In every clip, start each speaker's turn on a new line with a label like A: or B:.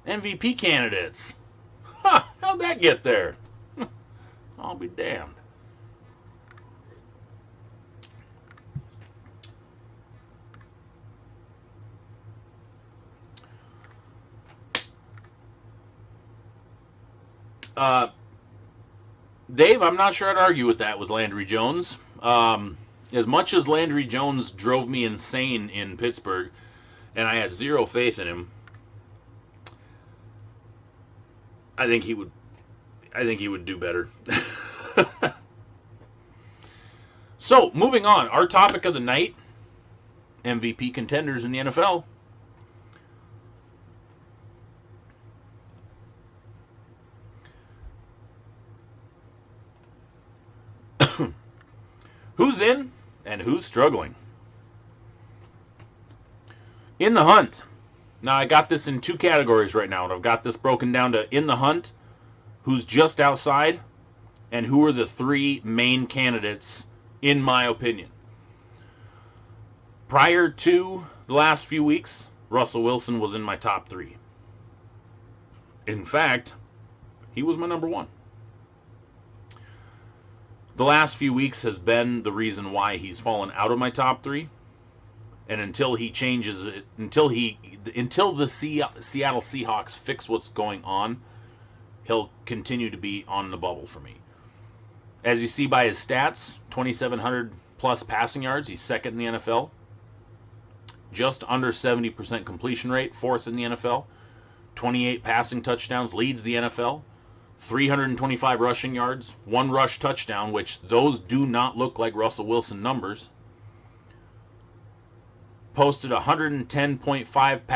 A: MVP candidates. Huh, how'd that get there? I'll be damned. Uh, Dave, I'm not sure I'd argue with that with Landry Jones. As much as Landry Jones drove me insane in Pittsburgh, and I had zero faith in him, I think he would. I think he would do better. So, moving on, our topic of the night: MVP contenders in the NFL. Who's in and who's struggling? In the hunt. Now, I got this in two categories right now, and I've got this broken down to in the hunt, who's just outside, and who are the three main candidates, in my opinion. Prior to the last few weeks, Russell Wilson was in my top three. In fact, he was my number one. The last few weeks has been the reason why he's fallen out of my top three. And until he changes it, until the Seattle Seahawks fix what's going on, he'll continue to be on the bubble for me. As you see by his stats, 2,700 plus passing yards, he's second in the NFL. Just under 70% completion rate, fourth in the NFL. 28 passing touchdowns, leads the NFL. 325 rushing yards, one rush touchdown, which those do not look like Russell Wilson numbers. Posted 110.5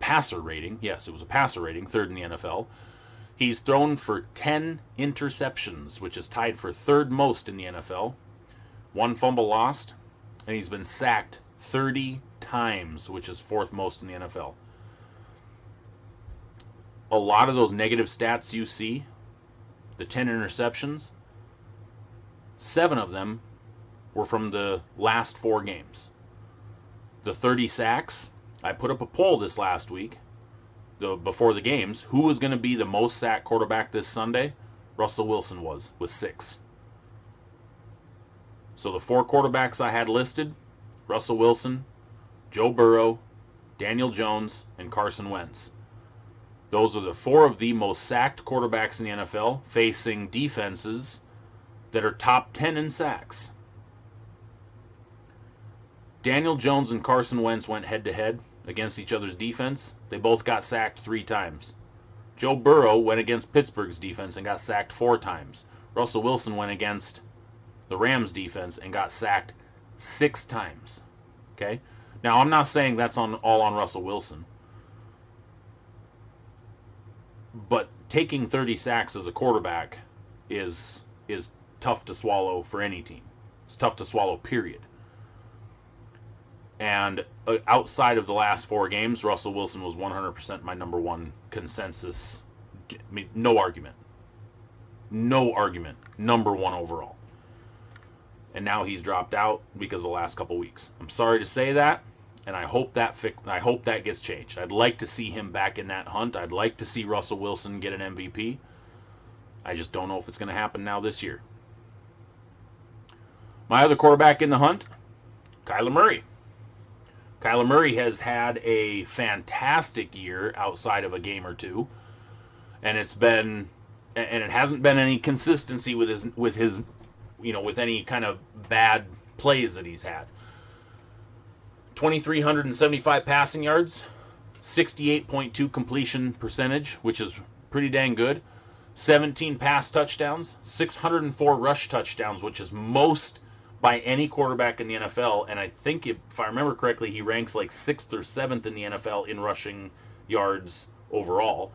A: passer rating. Yes, it was a passer rating, third in the NFL. He's thrown for 10 interceptions, which is tied for third most in the NFL. One fumble lost, and he's been sacked 30 times, which is fourth most in the NFL. A lot of those negative stats you see, the 10 interceptions, 7 of them were from the last 4 games. The 30 sacks, I put up a poll this last week, before the games, who was going to be the most sacked quarterback this Sunday? Russell Wilson was, with 6. So the 4 quarterbacks I had listed, Russell Wilson, Joe Burrow, Daniel Jones, and Carson Wentz. Those are the 4 of the most sacked quarterbacks in the NFL, facing defenses that are top 10 in sacks. Daniel Jones and Carson Wentz went head-to-head against each other's defense. They both got sacked 3 times. Joe Burrow went against Pittsburgh's defense and got sacked 4 times. Russell Wilson went against the Rams' defense and got sacked 6 times. Okay? Now, I'm not saying that's all on Russell Wilson. But taking 30 sacks as a quarterback is tough to swallow for any team. It's tough to swallow, period. And outside of the last 4 games, Russell Wilson was 100% my number one consensus. I mean, no argument. No argument. Number one overall. And now he's dropped out because of the last couple weeks. I'm sorry to say that, and I hope that gets changed. I'd like to see him back in that hunt. I'd like to see Russell Wilson get an MVP. I just don't know if it's going to happen now this year. My other quarterback in the hunt, Kyler Murray. Kyler Murray has had a fantastic year outside of a game or two, and it hasn't been any consistency with his with any kind of bad plays that he's had. 2,375 passing yards, 68.2 completion percentage, which is pretty dang good. 17 pass touchdowns, 604 rush touchdowns, which is most by any quarterback in the NFL, and I think if I remember correctly, he ranks like 6th or 7th in the NFL in rushing yards overall.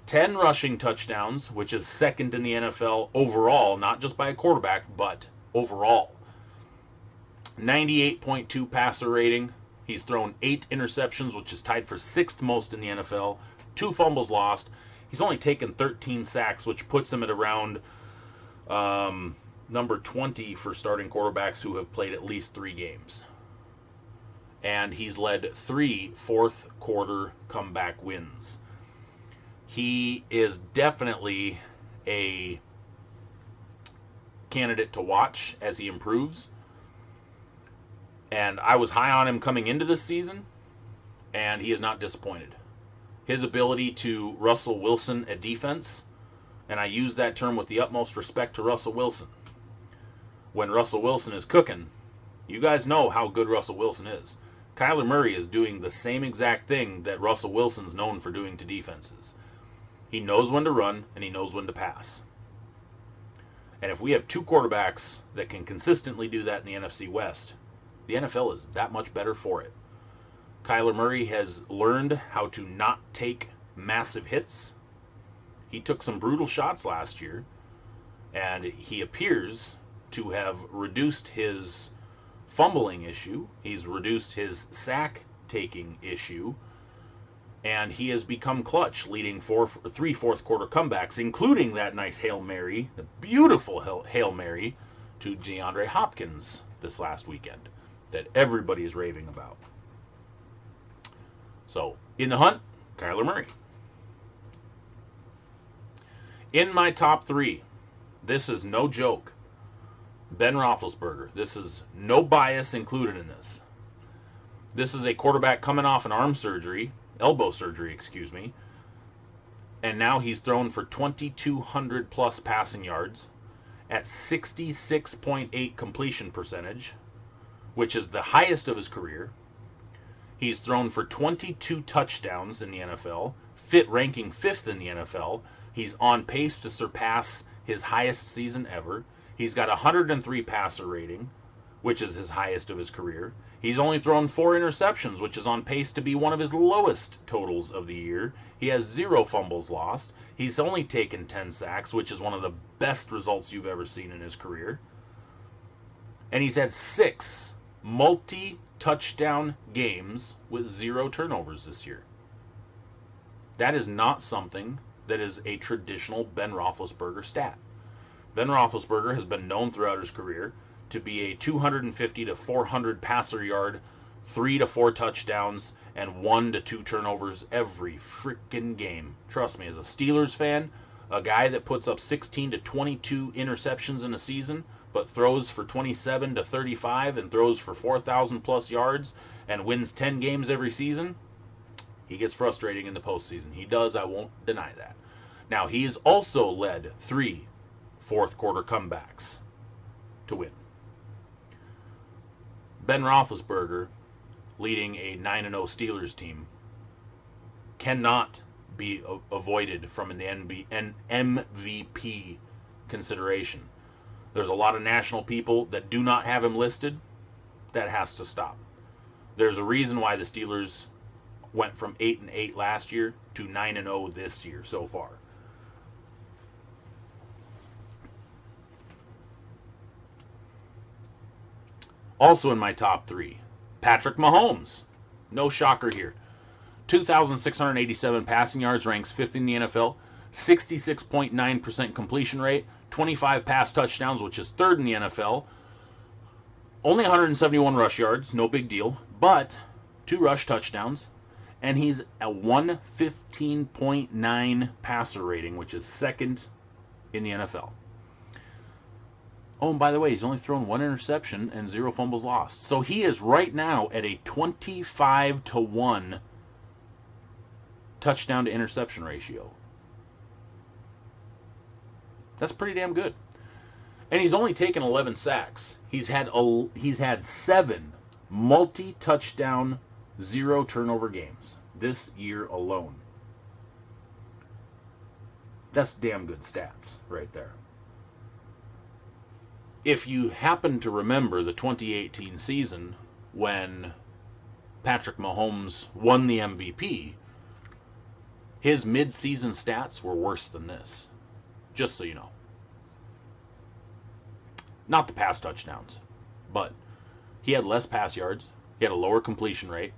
A: 10 rushing touchdowns, which is second in the NFL overall, not just by a quarterback, but overall. 98.2 passer rating. He's thrown 8 interceptions, which is tied for 6th most in the NFL. 2 fumbles lost. He's only taken 13 sacks, which puts him at around number 20 for starting quarterbacks who have played at least 3 games. and he's led 3 fourth-quarter comeback wins. He is definitely a candidate to watch as he improves. And I was high on him coming into this season, and he is not disappointed. His ability to Russell Wilson a defense, and I use that term with the utmost respect to Russell Wilson. When Russell Wilson is cooking, you guys know how good Russell Wilson is. Kyler Murray is doing the same exact thing that Russell Wilson's known for doing to defenses. He knows when to run, and he knows when to pass. And if we have 2 quarterbacks that can consistently do that in the NFC West, the NFL is that much better for it. Kyler Murray has learned how to not take massive hits. He took some brutal shots last year, and he appears to have reduced his fumbling issue. He's reduced his sack-taking issue, and he has become clutch, leading 3 fourth-quarter comebacks, including that nice Hail Mary, the beautiful Hail Mary to DeAndre Hopkins this last weekend that everybody is raving about. So, in the hunt, Kyler Murray. In my top 3, this is no joke, Ben Roethlisberger. This is no bias included in this. This is a quarterback coming off an elbow surgery, and now he's thrown for 2,200 plus passing yards at 66.8 completion percentage, which is the highest of his career. He's thrown for 22 touchdowns in the NFL, ranking 5th in the NFL. He's on pace to surpass his highest season ever. He's got 103 passer rating, which is his highest of his career. He's only thrown 4 interceptions, which is on pace to be one of his lowest totals of the year. He has 0 fumbles lost. He's only taken 10 sacks, which is one of the best results you've ever seen in his career. And he's had 6 multi-touchdown games with 0 turnovers this year. That is not something that is a traditional Ben Roethlisberger stat. Ben Roethlisberger has been known throughout his career to be a 250 to 400 passer yard, 3 to 4 touchdowns, and 1 to 2 turnovers every freaking game. Trust me, as a Steelers fan, a guy that puts up 16 to 22 interceptions in a season, but throws for 27 to 35 and throws for 4,000 plus yards and wins 10 games every season, he gets frustrating in the postseason. He does, I won't deny that. Now, he has also led 3 fourth-quarter comebacks to win. Ben Roethlisberger, leading a 9-0 Steelers team, cannot be avoided from an MVP consideration. There's a lot of national people that do not have him listed. That has to stop. There's a reason why the Steelers went from 8-8 last year to 9-0 this year so far. Also in my top 3, Patrick Mahomes. No shocker here. 2,687 passing yards, ranks 5th in the NFL. 66.9% completion rate. 25 pass touchdowns, which is 3rd in the NFL. Only 171 rush yards, no big deal. But 2 rush touchdowns. And he's a 115.9 passer rating, which is 2nd in the NFL. Oh, and by the way, he's only thrown 1 interception and 0 fumbles lost. So he is right now at a 25-1 touchdown to interception ratio. That's pretty damn good. And he's only taken 11 sacks. He's had 7 multi-touchdown, 0 turnover games this year alone. That's damn good stats right there. If you happen to remember the 2018 season when Patrick Mahomes won the MVP, his mid-season stats were worse than this. Just so you know. Not the pass touchdowns, but he had less pass yards, he had a lower completion rate,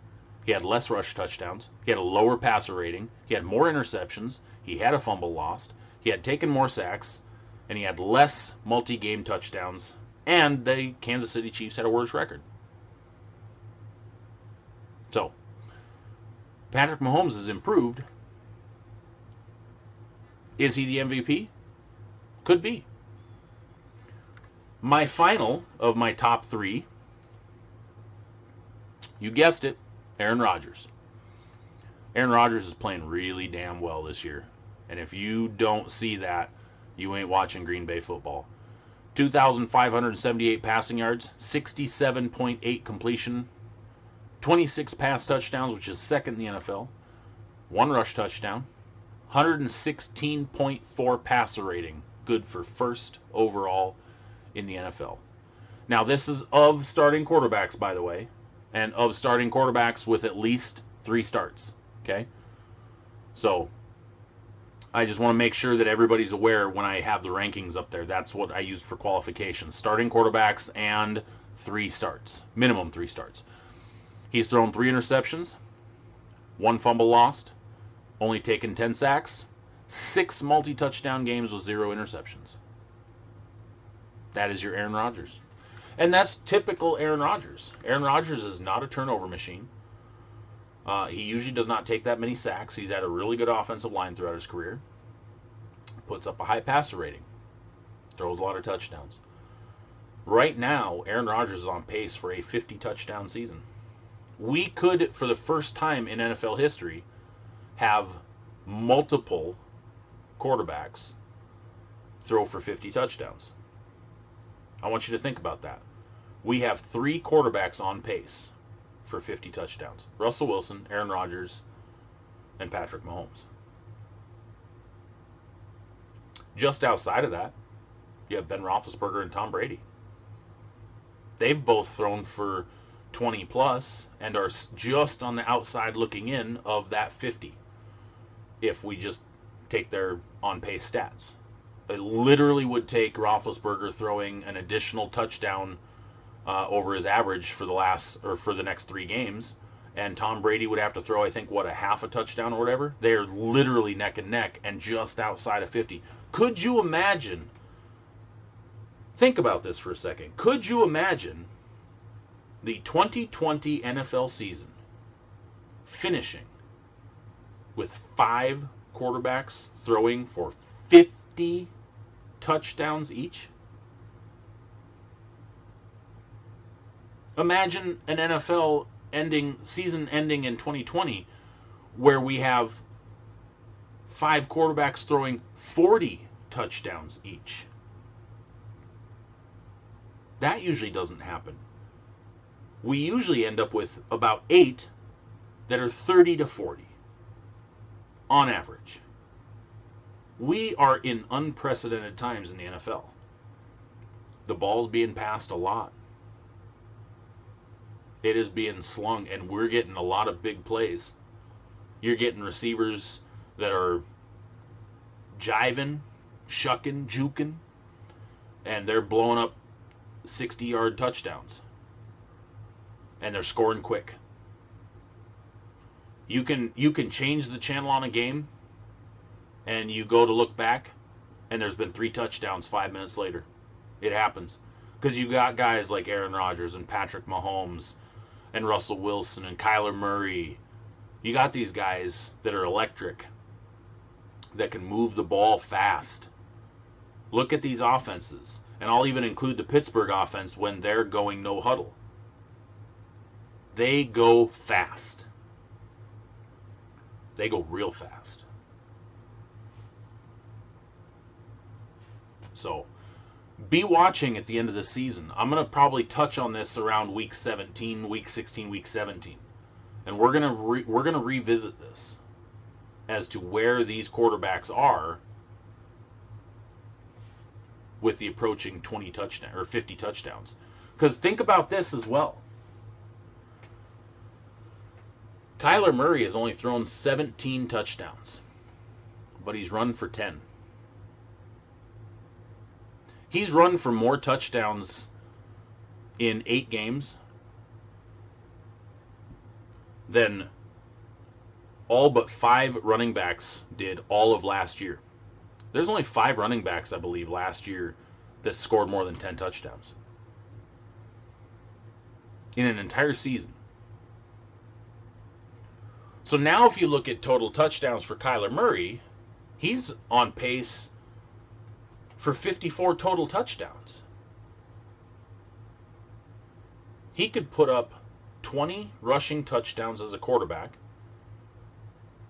A: he had less rush touchdowns, he had a lower passer rating, he had more interceptions, he had a fumble lost, he had taken more sacks, and he had less multi-game touchdowns, and the Kansas City Chiefs had a worse record. So, Patrick Mahomes has improved. Is he the MVP? Could be. My final of my top three, you guessed it, Aaron Rodgers. Aaron Rodgers is playing really damn well this year. And if you don't see that, you ain't watching Green Bay football. 2,578 passing yards, 67.8 completion, 26 pass touchdowns, which is second in the NFL, 1 rush touchdown, 116.4 passer rating, good for first overall in the NFL. Now, this is of starting quarterbacks, by the way, and of starting quarterbacks with at least 3 starts. Okay? So, I just want to make sure that everybody's aware when I have the rankings up there. That's what I used for qualifications. Starting quarterbacks and 3 starts. Minimum 3 starts. He's thrown 3 interceptions, 1 fumble lost, only taken 10 sacks, 6 multi-touchdown games with 0 interceptions. That is your Aaron Rodgers. And that's typical Aaron Rodgers. Aaron Rodgers is not a turnover machine. He usually does not take that many sacks. He's had a really good offensive line throughout his career. Puts up a high passer rating. Throws a lot of touchdowns. Right now, Aaron Rodgers is on pace for a 50-touchdown season. We could, for the first time in NFL history, have multiple quarterbacks throw for 50 touchdowns. I want you to think about that. We have 3 quarterbacks on pace for 50 touchdowns. Russell Wilson, Aaron Rodgers, and Patrick Mahomes. Just outside of that, you have Ben Roethlisberger and Tom Brady. They've both thrown for 20 plus and are just on the outside looking in of that 50 if we just take their on-pace stats. It literally would take Roethlisberger throwing an additional touchdown over his average for the next 3 games, and Tom Brady would have to throw, I think, a half a touchdown or whatever. They are literally neck and neck and just outside of 50. Could you imagine? Think about this for a second. Could you imagine the 2020 NFL season finishing with 5 quarterbacks throwing for 50 touchdowns each? Imagine an NFL season ending in 2020 where we have 5 quarterbacks throwing 40 touchdowns each. That usually doesn't happen. We usually end up with about 8 that are 30 to 40 on average. We are in unprecedented times in the NFL. The ball's being passed a lot. It is being slung, and we're getting a lot of big plays. You're getting receivers that are jiving, shucking, juking, and they're blowing up 60-yard touchdowns. And they're scoring quick. You can change the channel on a game, and you go to look back, and there's been 3 touchdowns 5 minutes later. It happens. Because you got guys like Aaron Rodgers and Patrick Mahomes and Russell Wilson and Kyler Murray. You got these guys that are electric, that can move the ball fast. Look at these offenses. And I'll even include the Pittsburgh offense when they're going no huddle. They go fast. They go real fast. So, be watching at the end of the season. I'm going to probably touch on this around week 17, week 16, week 17. And we're going to revisit this as to where these quarterbacks are with the approaching 20 touchdowns or 50 touchdowns. Because think about this as well. Kyler Murray has only thrown 17 touchdowns, but he's run for 10. He's run for more touchdowns in 8 games than all but 5 running backs did all of last year. There's only 5 running backs, I believe, last year that scored more than 10 touchdowns in an entire season. So now if you look at total touchdowns for Kyler Murray, he's on pace for 54 total touchdowns. He could put up 20 rushing touchdowns as a quarterback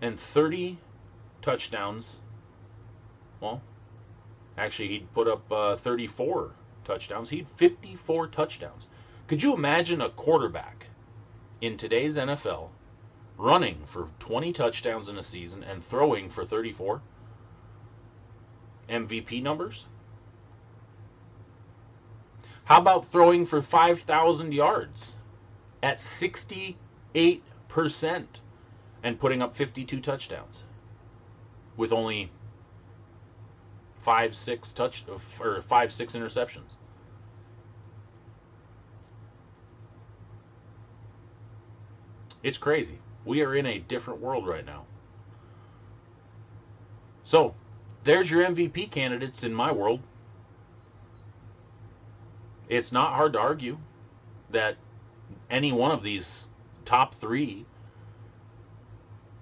A: and 30 touchdowns. Well, actually, he'd put up 34 touchdowns. He'd 54 touchdowns. Could you imagine a quarterback in today's NFL running for 20 touchdowns in a season and throwing for 34? MVP numbers? How about throwing for 5,000 yards at 68% and putting up 52 touchdowns with only 5-6 interceptions? It's crazy. We are in a different world right now. So, there's your MVP candidates in my world. It's not hard to argue that any one of these top three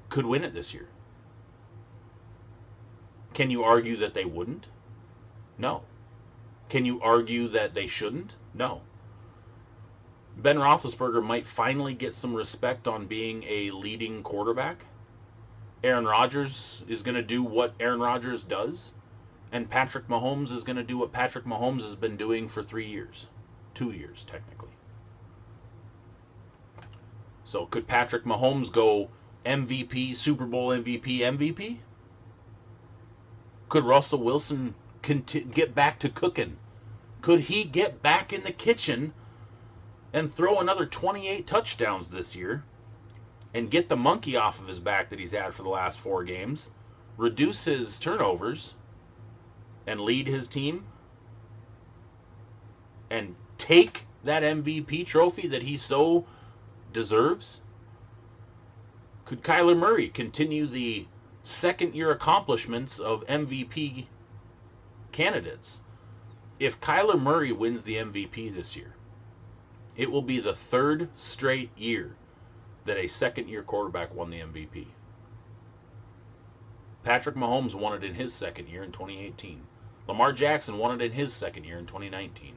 A: could win it this year. Can you argue that they wouldn't? No. Can you argue that they shouldn't? No. Ben Roethlisberger might finally get some respect on being a leading quarterback. Aaron Rodgers is going to do what Aaron Rodgers does. And Patrick Mahomes is going to do what Patrick Mahomes has been doing for 3 years. 2 years, technically. So could Patrick Mahomes go MVP, Super Bowl MVP, MVP? Could Russell Wilson get back to cooking? Could he get back in the kitchen and throw another 28 touchdowns this year and get the monkey off of his back that he's had for the last 4 games, reduce his turnovers, and lead his team and take that MVP trophy that he so deserves? Could Kyler Murray continue the second-year accomplishments of MVP candidates? If Kyler Murray wins the MVP this year, it will be the 3rd straight year that a second-year quarterback won the MVP. Patrick Mahomes won it in his second year in 2018. Lamar Jackson won it in his second year in 2019.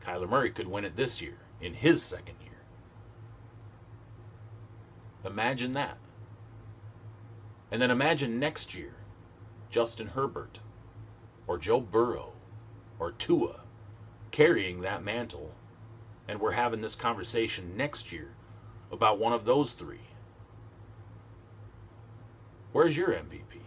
A: Kyler Murray could win it this year in his second year. Imagine that. And then imagine next year, Justin Herbert or Joe Burrow or Tua carrying that mantle, and we're having this conversation next year about one of those 3. Where's your MVP?